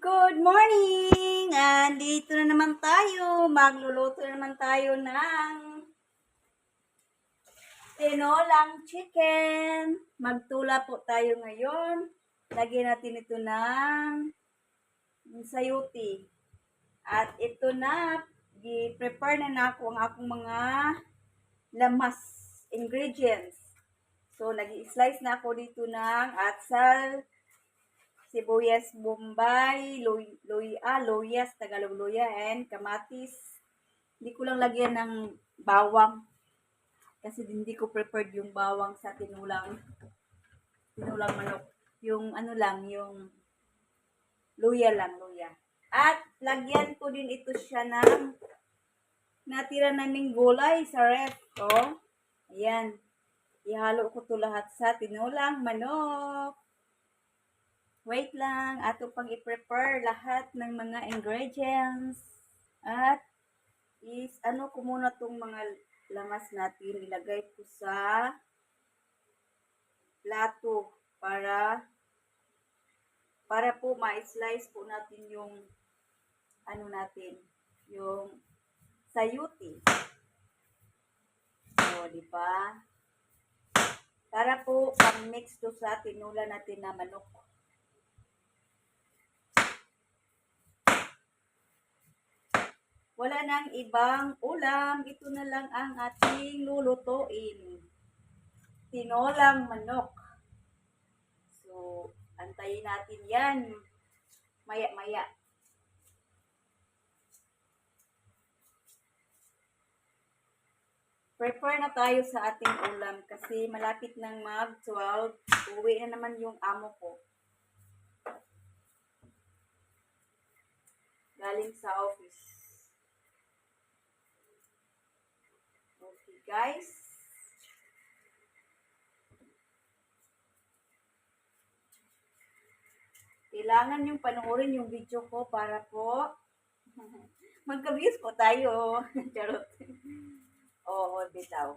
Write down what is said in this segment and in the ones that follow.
Good morning! Andito na naman tayo. Magluluto na naman tayo ng tinolang chicken. Magtula po tayo ngayon. Lagyan natin ito ng sayuti. At ito na, i-prepare na ako ang akong mga lamas, ingredients. So, nag-i-slice na ako dito ng atsal, sibuyas bombay, loyas, Tagalog loya, and kamatis. Hindi ko lang lagyan ng bawang kasi hindi ko prepared yung bawang sa tinulang manok. Yung ano lang, yung luya lang, luya. At lagyan ko din ito siya ng natira naming gulay sa ref. Oh, ayan. Ihalo ko to lahat sa tinulang manok. Wait lang, ato pang i-prepare lahat ng mga ingredients. At ano ko muna tong mga lamas natin, ilagay ko sa plato para po ma-slice po natin yung ano natin, yung sayuti. So, di ba? Para po pang-mix to sa tinula natin na manok. Wala nang ibang ulam. Ito na lang ang ating lulutuin. Tinolang manok. So, antayin natin yan. Maya-maya. Prepare na tayo sa ating ulam kasi malapit nang mag-12. Uwi na naman yung amo ko. Galing sa office. Okay, guys. Kailangan yung panoorin yung video ko para po magka-views po tayo. Charot. Oo, bitaw.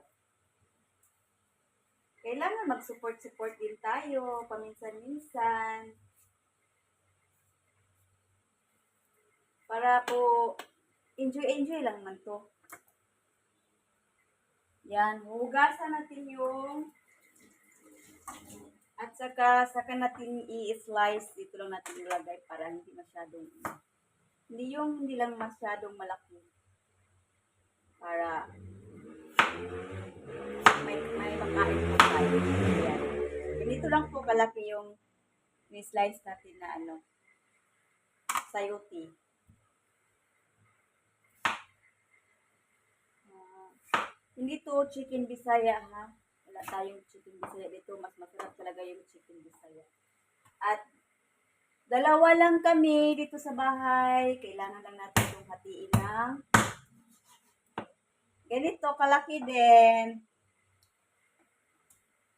Kailangan mag-support din tayo, paminsan-minsan. Para po, enjoy lang man to. Yan, hugasan natin yung at saka natin i-slice. Dito lang natin ilagay para hindi masyadong hindi lang masyadong malaki. Para may makain po tayo. Yan. Ganito lang po kalaki yung ni-slice natin na sayuti. Hindi to chicken bisaya ha. Wala tayong chicken bisaya dito. Mas masarap talaga yung chicken bisaya. At dalawa lang kami dito sa bahay. Kailangan lang natin itong hatiin ng ganito kalaki din.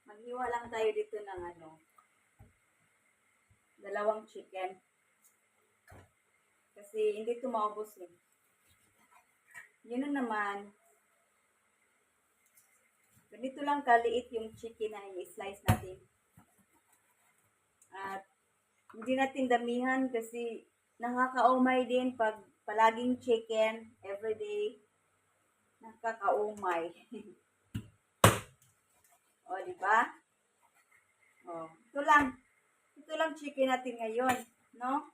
Maghiwa lang tayo dito ng dalawang chicken. Kasi hindi ito maubos eh. Yun na naman. Ganito lang kaliit yung chicken na i-slice natin. At hindi natin damihan kasi nakakaumay din pag palaging chicken everyday. Nakakaumay. O, di ba? O, ito lang chicken natin ngayon, no?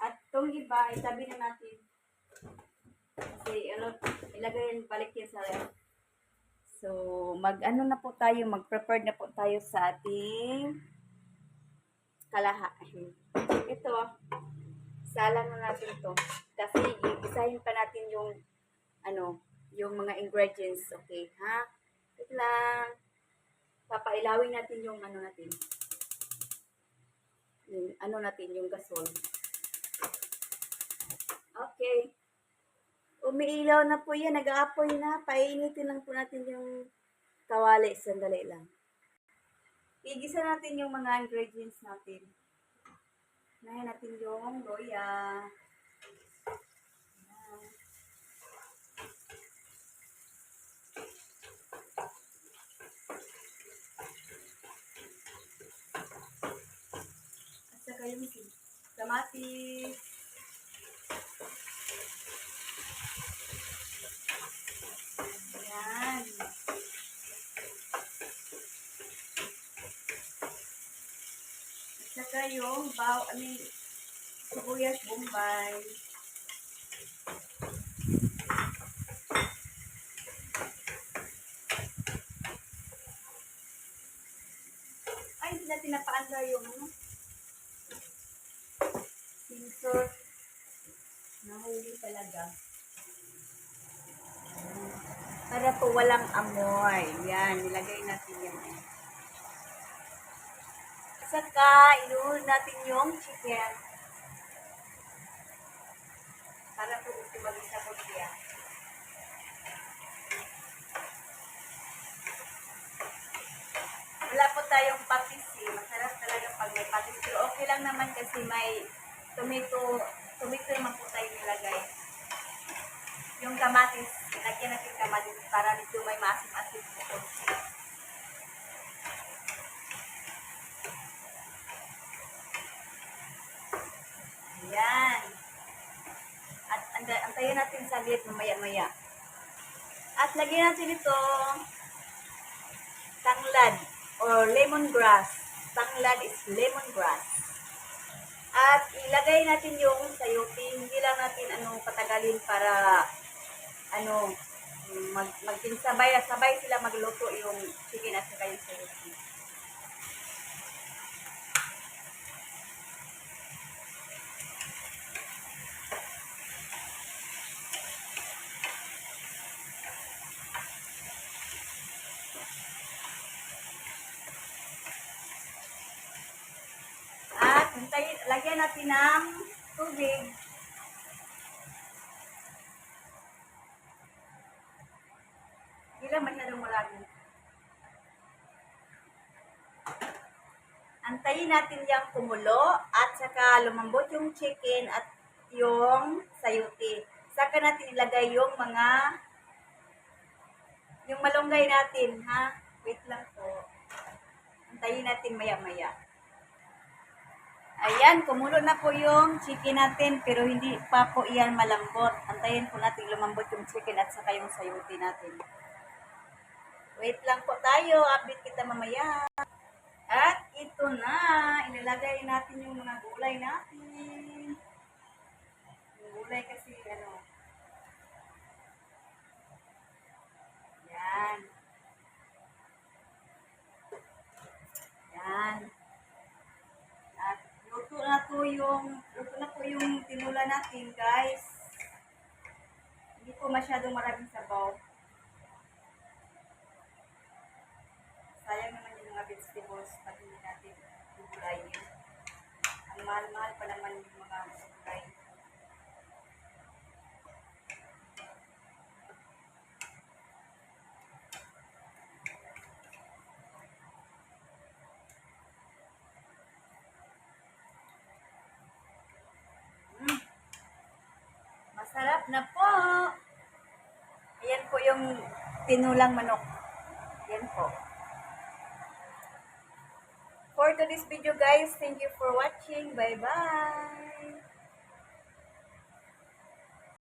At itong iba, itabi na natin. Kasi, balik yan sa ref. So, na po tayo, mag-prepare na po tayo sa ating Ito, salang na natin to. Kasi, isahin pa natin yung, yung mga ingredients, okay, ha? Ito lang. Papailawin natin yung natin. Yung gasol. Okay. Umiilaw na po yan, nag-aapoy na. Painitin lang po natin yung kawali. Sandali lang. Igisa natin yung mga ingredients natin. Unahin natin yung loya. At saka yung kamatis. Yan. At saka yung sibuyas bombay. Ay, hindi natin napaanda yung sensor. Nahuli talaga. Para po walang amoy. Yan, nilagay natin yan. Saka, inuhuli natin yung chicken. Para po tumagis na po siya. Wala po tayong patis eh. Masarap talaga pag may patis. Pero okay lang naman kasi may tomato naman po tayo nilagay. Yung kamatis, lagyan natin kamatis para nito may maasim-asim po. Ayan. At antayin natin saglit mamaya-maya. At lagyan natin ito tanglad or lemongrass. Tanglad is lemongrass. At ilagay natin yung sayote. Hindi lang natin patagalin para sabay sila magluto yung chicken at saka yung sayote. At lagyan natin ng tubig. Hindi lang masyadong marami. Antayin natin yung kumulo at saka lumambot yung chicken at yung sayote. Saka natin ilagay yung malunggay natin, ha? Wait lang po. Antayin natin maya-maya. Ayan, kumulo na po yung chicken natin pero hindi pa po iyan malambot. Antayin po natin lumambot yung chicken at saka yung sayote natin. Wait lang po tayo. Update kita mamaya. At ito na. Ilalagay natin yung mga gulay natin. Yung gulay kasi Yan. Yan. At luto na po yung tinula natin, guys. Hindi po masyadong maraming sabaw. Sayang naman yung mga vegetables pag hindi natin gulayin. Ang mahal-mahal pa naman yung mga gulay. Masarap na po. Ayan po yung tinulang manok. Ayan po. For today's video guys, thank you for watching. Bye-bye!